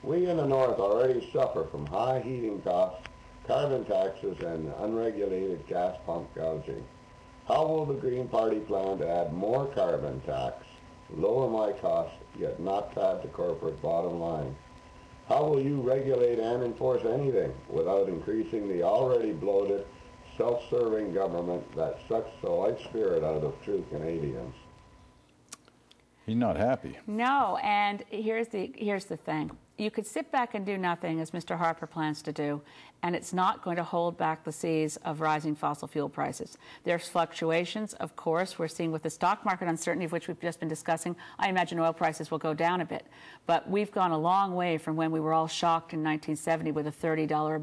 We in the North already suffer from high heating costs, carbon taxes, and unregulated gas pump gouging. How will the Green Party plan to add more carbon tax, lower my costs, yet not add to corporate bottom line? How will you regulate and enforce anything without increasing the already bloated, self-serving government that sucks the life spirit out of true Canadians? He's not happy. No, and here's the thing. You could sit back and do nothing, as Mr. Harper plans to do, and it's not going to hold back the seas of rising fossil fuel prices. There's fluctuations, of course. We're seeing with the stock market uncertainty, of which we've just been discussing, I imagine oil prices will go down a bit. But we've gone a long way from when we were all shocked in 1970 with a $30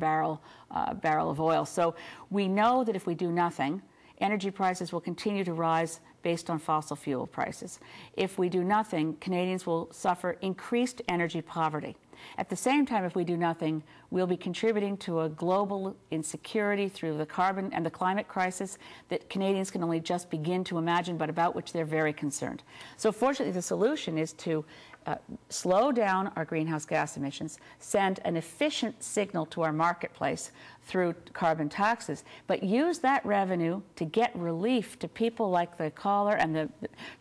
a barrel of oil. So we know that if we do nothing, energy prices will continue to rise based on fossil fuel prices. If we do nothing, Canadians will suffer increased energy poverty. At the same time, if we do nothing, we'll be contributing to a global insecurity through the carbon and the climate crisis that Canadians can only just begin to imagine, but about which they're very concerned. So fortunately, the solution is to slow down our greenhouse gas emissions, send an efficient signal to our marketplace through carbon taxes, but use that revenue to get relief to people like the caller and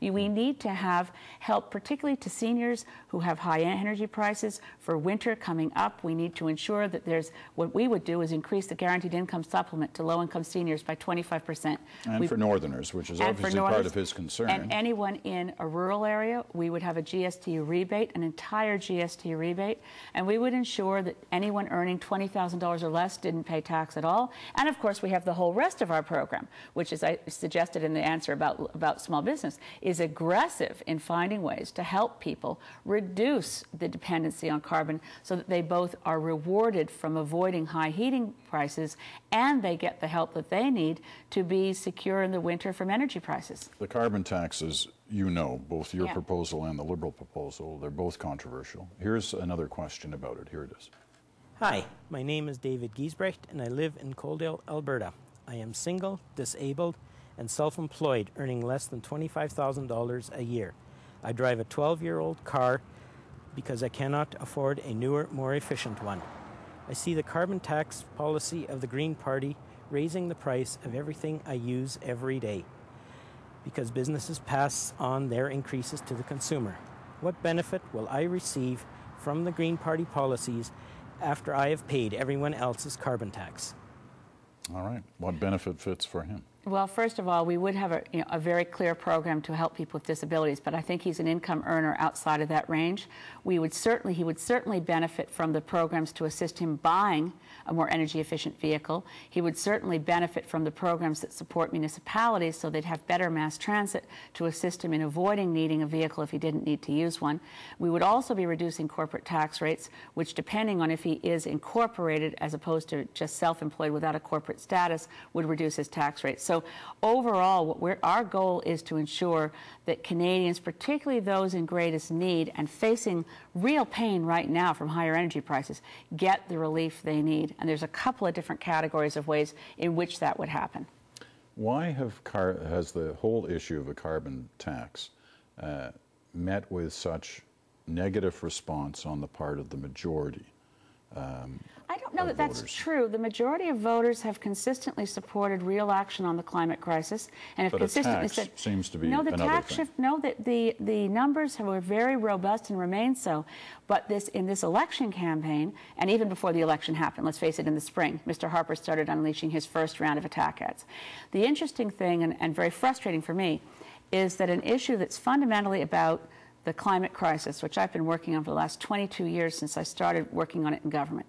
we need to have help, particularly to seniors who have high energy prices. For winter coming up, we need to ensure that what we would do is increase the guaranteed income supplement to low-income seniors by 25%. And for Northerners, which is obviously part of his concern. And anyone in a rural area, we would have a GST rebate, an entire GST rebate, and we would ensure that anyone earning $20,000 or less didn't pay tax at all. And of course, we have the whole rest of our program, which, as I suggested in the answer about small business, is aggressive in finding ways to help people reduce the dependency on carbon so that they both are rewarded from avoiding high heating prices and they get the help that they need to be secure in the winter from energy prices. The carbon taxes, you know, both your proposal and the Liberal proposal, they're both controversial. Here's another question about it. Here it is. Hi, my name is David Giesbrecht and I live in Coaldale, Alberta. I am single, disabled, and self-employed, earning less than $25,000 a year. I drive a 12-year-old car because I cannot afford a newer, more efficient one. I see the carbon tax policy of the Green Party raising the price of everything I use every day because businesses pass on their increases to the consumer. What benefit will I receive from the Green Party policies after I have paid everyone else's carbon tax? All right. What benefit fits for him? Well, first of all, we would have a very clear program to help people with disabilities, but I think he's an income earner outside of that range. He would certainly benefit from the programs to assist him buying a more energy efficient vehicle. He would certainly benefit from the programs that support municipalities so they'd have better mass transit to assist him in avoiding needing a vehicle if he didn't need to use one. We would also be reducing corporate tax rates, which, depending on if he is incorporated as opposed to just self-employed without a corporate status, would reduce his tax rates. So overall, our goal is to ensure that Canadians, particularly those in greatest need and facing real pain right now from higher energy prices, get the relief they need. And there's a couple of different categories of ways in which that would happen. Why has the whole issue of a carbon tax met with such negative response on the part of the majority? I don't know that that's true. The majority of voters have consistently supported real action on the climate crisis, and have consistently said, seems to be no, the another tax thing. shift. No, the numbers were very robust and remain so. But in this election campaign, and even before the election happened, let's face it, in the spring, Mr. Harper started unleashing his first round of attack ads. The interesting thing, and very frustrating for me, is that an issue that's fundamentally about the climate crisis, which I've been working on for the last 22 years since I started working on it in government.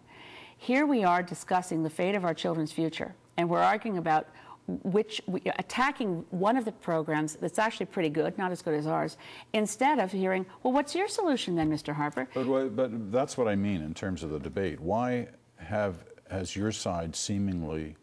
Here we are discussing the fate of our children's future, and we're arguing about attacking one of the programs that's actually pretty good, not as good as ours, instead of hearing, well, what's your solution then, Mr. Harper? But that's what I mean in terms of the debate. Why has your side seemingly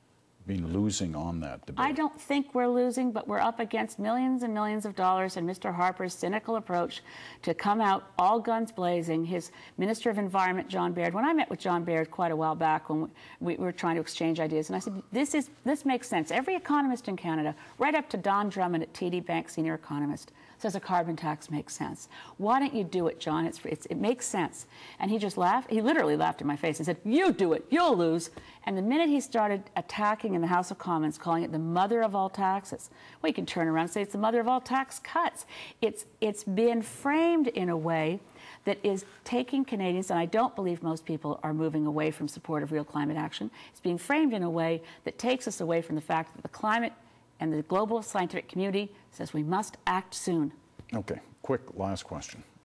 been losing on that debate? I don't think we're losing, but we're up against millions and millions of dollars, and Mr. Harper's cynical approach to come out all guns blazing. His Minister of Environment, John Baird, when I met with John Baird quite a while back when we were trying to exchange ideas, and I said, this makes sense. Every economist in Canada, right up to Don Drummond at TD Bank, senior economist, says a carbon tax makes sense. Why don't you do it, John? It makes sense. And he just laughed. He literally laughed in my face and said, you do it, you'll lose. And the minute he started attacking in the House of Commons, calling it the mother of all taxes, well, you can turn around and say it's the mother of all tax cuts. It's been framed in a way that is taking Canadians, and I don't believe most people are moving away from support of real climate action. It's being framed in a way that takes us away from the fact that the climate and the global scientific community says we must act soon. Okay, quick last question.